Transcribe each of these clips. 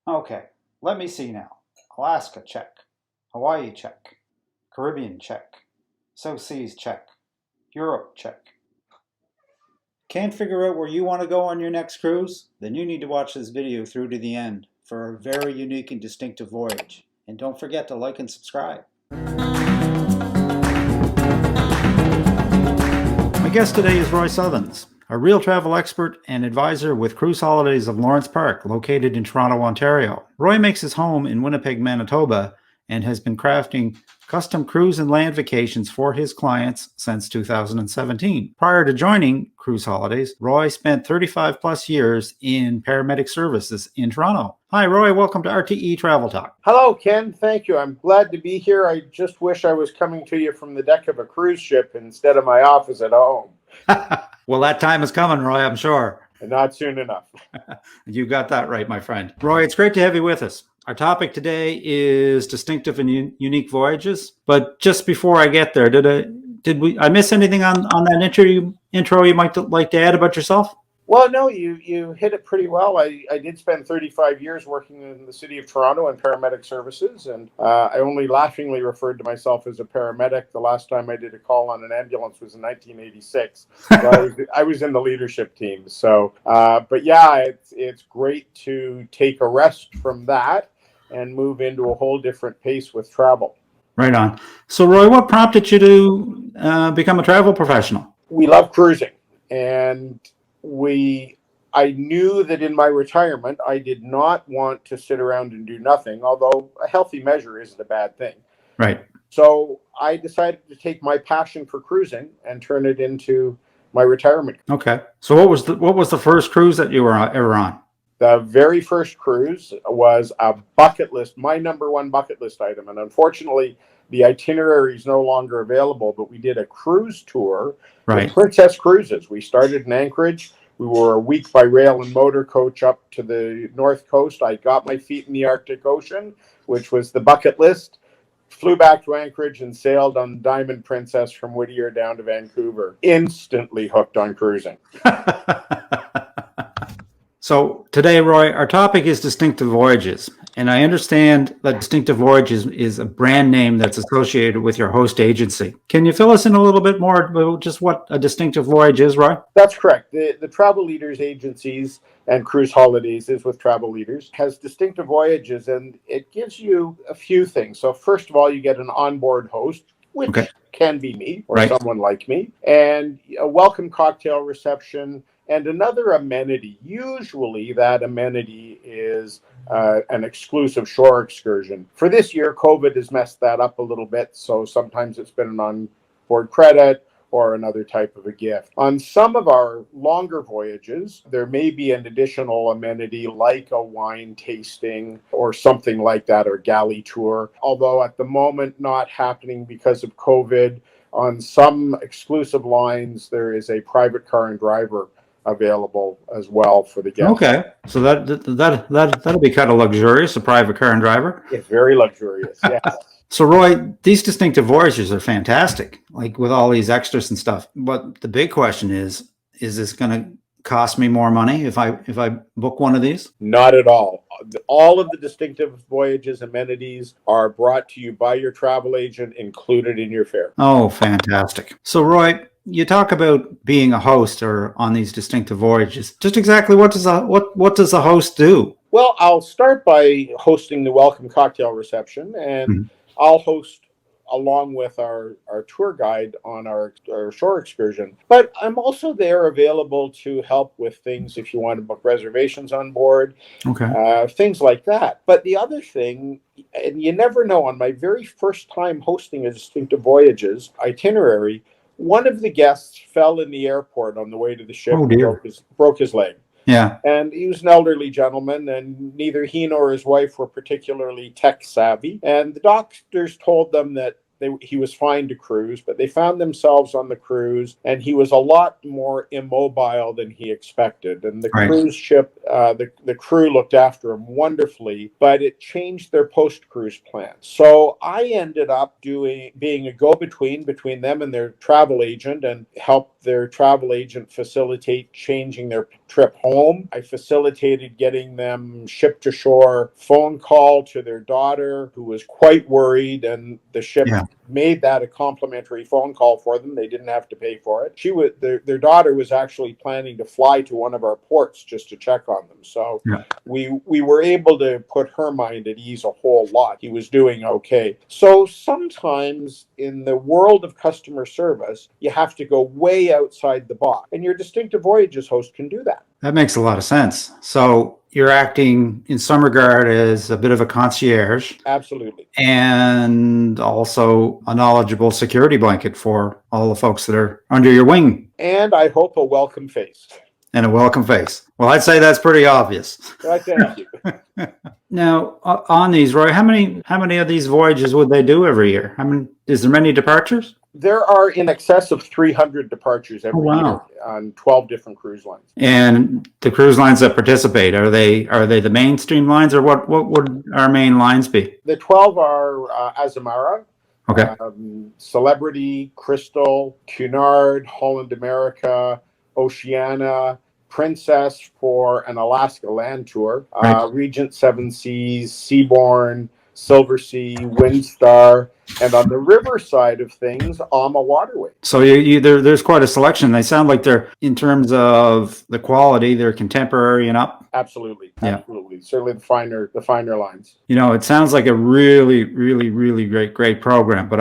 Okay, let me see now. Alaska, check. Hawaii, check. Caribbean, check. South Seas, check. Europe, check. Can't figure out where you want to go on your next cruise? Then you need to watch this video through to the end for a very unique and distinctive voyage. And don't forget to like and subscribe. My guest today is Roy Suthons, a real travel expert and advisor with Cruise Holidays of Lawrence Park, located in Toronto, Ontario. Roy makes his home in Winnipeg, Manitoba, and has been crafting custom cruise and land vacations for his clients since 2017. Prior to joining Cruise Holidays, Roy spent 35 plus years in paramedic services in Toronto. Hi, Roy. Welcome to RTE Travel Talk. Hello, Ken. Thank you. I'm glad to be here. I just wish I was coming to you from the deck of a cruise ship instead of my office at home. Well, that time is coming, Roy, I'm sure. And not soon enough. You got that right, my friend. Roy, it's great to have you with us. Our topic today is distinctive and unique voyages. But just before I get there, did I miss anything on that intro you might like to add about yourself? Well, no, you hit it pretty well. I did spend 35 years working in the city of Toronto in paramedic services, and I only laughingly referred to myself as a paramedic. The last time I did a call on an ambulance was in 1986. So I was in the leadership team. So, but yeah, it's great to take a rest from that and move into a whole different pace with travel. Right on. So, Roy, what prompted you to become a travel professional? We love cruising, and I knew that in my retirement, I did not want to sit around and do nothing, although a healthy measure isn't a bad thing. Right. So I decided to take my passion for cruising and turn it into my retirement. Okay. So what was the first cruise that you were ever on? The very first cruise was a bucket list, my number one bucket list item. And unfortunately, the itinerary is no longer available, but we did a cruise tour with Princess Cruises. We started in Anchorage. We were a week by rail and motor coach up to the north coast. I got my feet in the Arctic Ocean, which was the bucket list. Flew back to Anchorage and sailed on Diamond Princess from Whittier down to Vancouver. Instantly hooked on cruising. So today, Roy, our topic is Distinctive Voyages. And I understand that Distinctive Voyages is a brand name that's associated with your host agency. Can you fill us in a little bit more about just what a Distinctive Voyage is, Roy? That's correct. The Travel Leaders agencies and Cruise Holidays is with Travel Leaders, has Distinctive Voyages, and it gives you a few things. So first of all, you get an onboard host, which can be me or someone like me, and a welcome cocktail reception, and another amenity. Usually that amenity is an exclusive shore excursion. For this year, COVID has messed that up a little bit, so sometimes it's been an onboard credit or another type of a gift. On some of our longer voyages, there may be an additional amenity like a wine tasting or something like that, or galley tour, although at the moment not happening because of COVID. On some exclusive lines, there is a private car and driver available as well for the guests. Okay, so that'll be kind of luxurious, a private car and driver. It's very luxurious, yeah. So, Roy, these Distinctive Voyages are fantastic, like with all these extras and stuff. But the big question is this going to cost me more money if I book one of these? Not at all. All of the Distinctive Voyages amenities are brought to you by your travel agent, included in your fare. Oh, fantastic. So, Roy, you talk about being a host or on these Distinctive Voyages. Just exactly what does a host do? Well, I'll start by hosting the welcome cocktail reception, and I'll host along with our tour guide on our shore excursion. But I'm also there available to help with things if you want to book reservations on board, things like that. But the other thing, and you never know, on my very first time hosting a Distinctive Voyages itinerary, one of the guests fell in the airport on the way to the ship and broke his leg. Yeah. And he was an elderly gentleman, and neither he nor his wife were particularly tech savvy. And the doctors told them that he was fine to cruise, but they found themselves on the cruise, and he was a lot more immobile than he expected. And the cruise ship, the crew looked after him wonderfully, but it changed their post-cruise plan. So I ended up being a go-between between them and their travel agent, and helped their travel agent facilitate changing their trip home. I facilitated getting them ship to shore phone call to their daughter, who was quite worried, and the ship made that a complimentary phone call for them. They didn't have to pay for it. Their daughter was actually planning to fly to one of our ports just to check on them. So we were able to put her mind at ease a whole lot. He was doing okay. So sometimes in the world of customer service, you have to go way outside the box, and your Distinctive Voyages host can do that. That makes a lot of sense. So you're acting in some regard as a bit of a concierge. Absolutely. And also a knowledgeable security blanket for all the folks that are under your wing. And I hope a welcome face. And a welcome face. Well, I'd say that's pretty obvious. Thank you. Now, on these, Roy, how many of these voyages would they do every year? Is there many departures? There are in excess of 300 departures every year on 12 different cruise lines. And the cruise lines that participate, are they the mainstream lines, or what would our main lines be? The 12 are Azamara, okay, Celebrity, Crystal, Cunard, Holland America, Oceania, Princess for an Alaska land tour, Regent Seven Seas, Seabourn, Silver Sea, Windstar, and on the river side of things, Alma Waterway. So there's quite a selection. They sound like they're, in terms of the quality, they're contemporary and up. Absolutely. Certainly the finer lines. It sounds like a really, really, really great program. But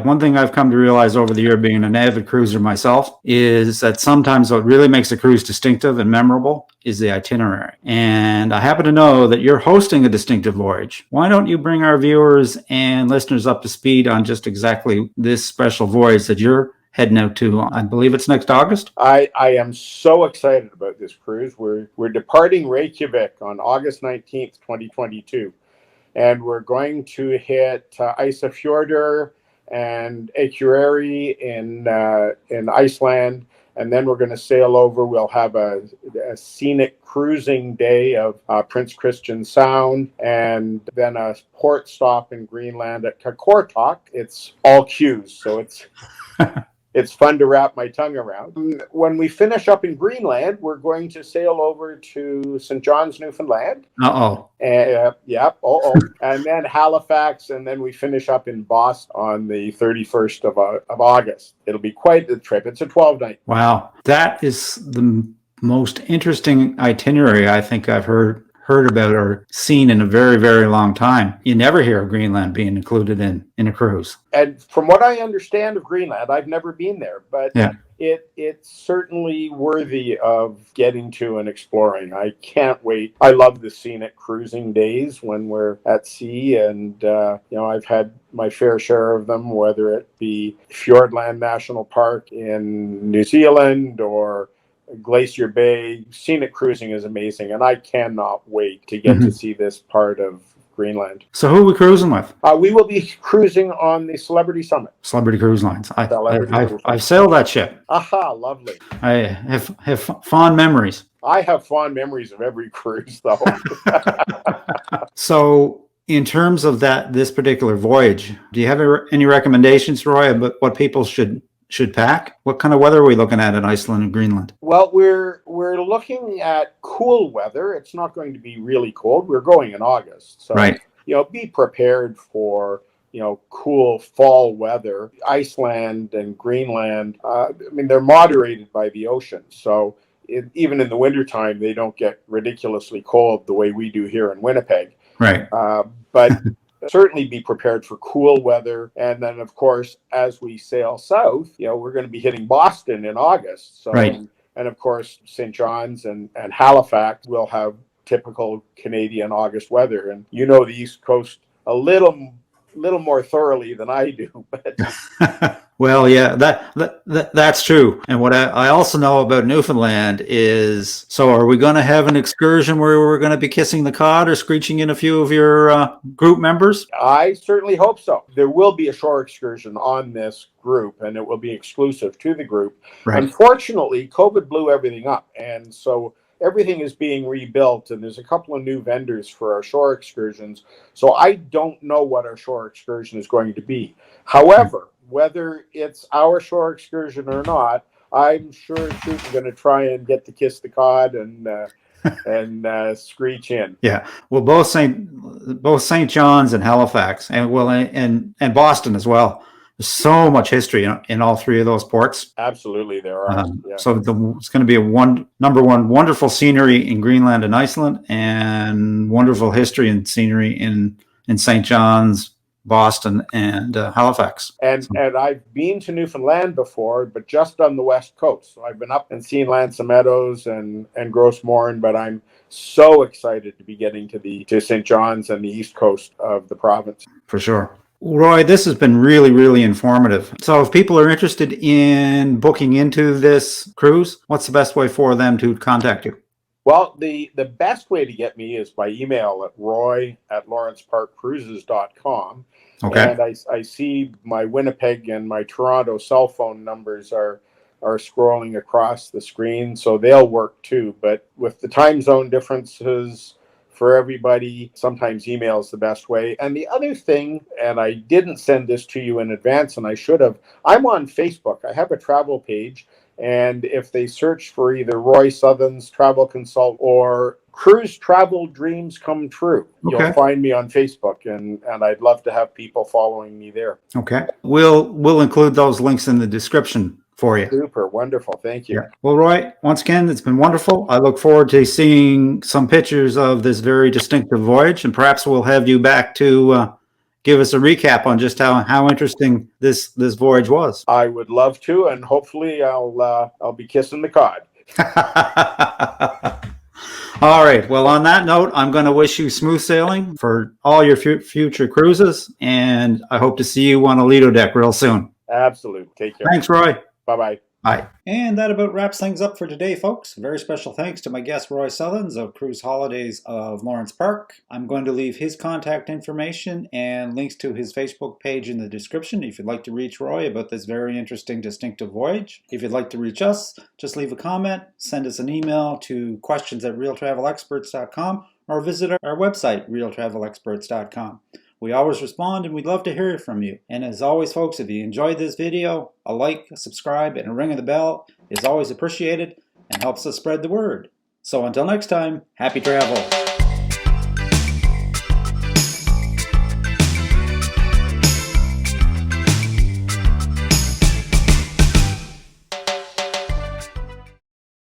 one thing I've come to realize over the year, being an avid cruiser myself, is that sometimes what really makes a cruise distinctive and memorable is the itinerary. And I happen to know that you're hosting a Distinctive Voyage. Why don't you bring our viewers and listeners up to speed on just exactly this special voyage that you're heading out to? I believe it's next August. I am so excited about this cruise. We're departing Reykjavik on August 19th, 2022. And we're going to hit Ísafjörður and Akureyri in Iceland. And then we're going to sail over. We'll have a scenic cruising day of Prince Christian Sound, and then a port stop in Greenland at Qaqortoq. It's all Q's, so it's fun to wrap my tongue around. When we finish up in Greenland, we're going to sail over to St. Johns, Newfoundland. And then Halifax, and then we finish up in Boston on the 31st of August. It'll be quite the trip. It's a 12-night. Wow. That is the most interesting itinerary I think I've heard about or seen in a very, very long time. You never hear of Greenland being included in a cruise. And from what I understand of Greenland, I've never been there, but it's certainly worthy of getting to and exploring. I can't wait. I love the scenic cruising days when we're at sea, and I've had my fair share of them, whether it be Fiordland National Park in New Zealand or Glacier Bay. Scenic cruising is amazing, and I cannot wait to get to see this part of Greenland. So who are we cruising with? We will be cruising on the Celebrity Summit. Celebrity Cruise Lines. I've sailed that ship. Aha, lovely. I have fond memories. I have fond memories of every cruise, though. So, in terms of this particular voyage, do you have any recommendations, Roy, about what people should pack? What kind of weather are we looking at in Iceland and Greenland? Well, we're looking at cool weather. It's not going to be really cold. We're going in August. So, be prepared for, cool fall weather. Iceland and Greenland, they're moderated by the ocean. So even in the wintertime, they don't get ridiculously cold the way we do here in Winnipeg. Right. But certainly be prepared for cool weather. And then, of course, as we sail south, we're going to be hitting Boston in August. So, and of course, St. John's and Halifax will have typical Canadian August weather. And the East Coast a little more thoroughly than I do. But well, yeah, that's true. And what I also know about Newfoundland is, so are we going to have an excursion where we're going to be kissing the cod or screeching in a few of your group members? I certainly hope so. There will be a shore excursion on this group, and it will be exclusive to the group. Right. Unfortunately, COVID blew everything up, and so everything is being rebuilt, and there's a couple of new vendors for our shore excursions. So I don't know what our shore excursion is going to be. However, whether it's our shore excursion or not, I'm sure going to try and get to Kiss the Cod and Screeched In. Yeah, well, both St. John's and Halifax, and Boston as well. There's so much history in all three of those ports. Absolutely, there are. Yeah. So it's going to be number one, wonderful scenery in Greenland and Iceland, and wonderful history and scenery in St. John's, Boston, and Halifax. And I've been to Newfoundland before, but just on the west coast. So I've been up and seen L'Anse Meadows and Gros Morne, but I'm so excited to be getting to St. John's and the east coast of the province. For sure. Roy, this has been really, really informative. So if people are interested in booking into this cruise, what's the best way for them to contact you? Well, the best way to get me is by email at roy@lawrenceparkcruises.com. Okay. And I see my Winnipeg and my Toronto cell phone numbers are scrolling across the screen, so they'll work too. But with the time zone differences for everybody, sometimes email is the best way. And the other thing, and I didn't send this to you in advance, and I should have, I'm on Facebook. I have a travel page. And if they search for either Roy Suthons Travel Consult or Cruise Travel Dreams Come True, You'll find me on Facebook, and I'd love to have people following me there. Okay. We'll include those links in the description for you. Super. Wonderful. Thank you. Yeah. Well, Roy, once again, it's been wonderful. I look forward to seeing some pictures of this very distinctive voyage, and perhaps we'll have you back to give us a recap on just how interesting this voyage was. I would love to, and hopefully I'll be kissing the cod. All right. Well, on that note, I'm going to wish you smooth sailing for all your future cruises, and I hope to see you on a Lido deck real soon. Absolutely. Take care. Thanks, Roy. Bye-bye. Bye. And that about wraps things up for today, folks. Very special thanks to my guest, Roy Suthons of Cruise Holidays of Lawrence Park. I'm going to leave his contact information and links to his Facebook page in the description if you'd like to reach Roy about this very interesting distinctive voyage. If you'd like to reach us, just leave a comment, send us an email to questions@realtravelexperts.com, or visit our website, realtravelexperts.com. We always respond, and we'd love to hear from you. And as always, folks, if you enjoyed this video, a like, a subscribe, and a ring of the bell is always appreciated and helps us spread the word. So until next time, happy travel.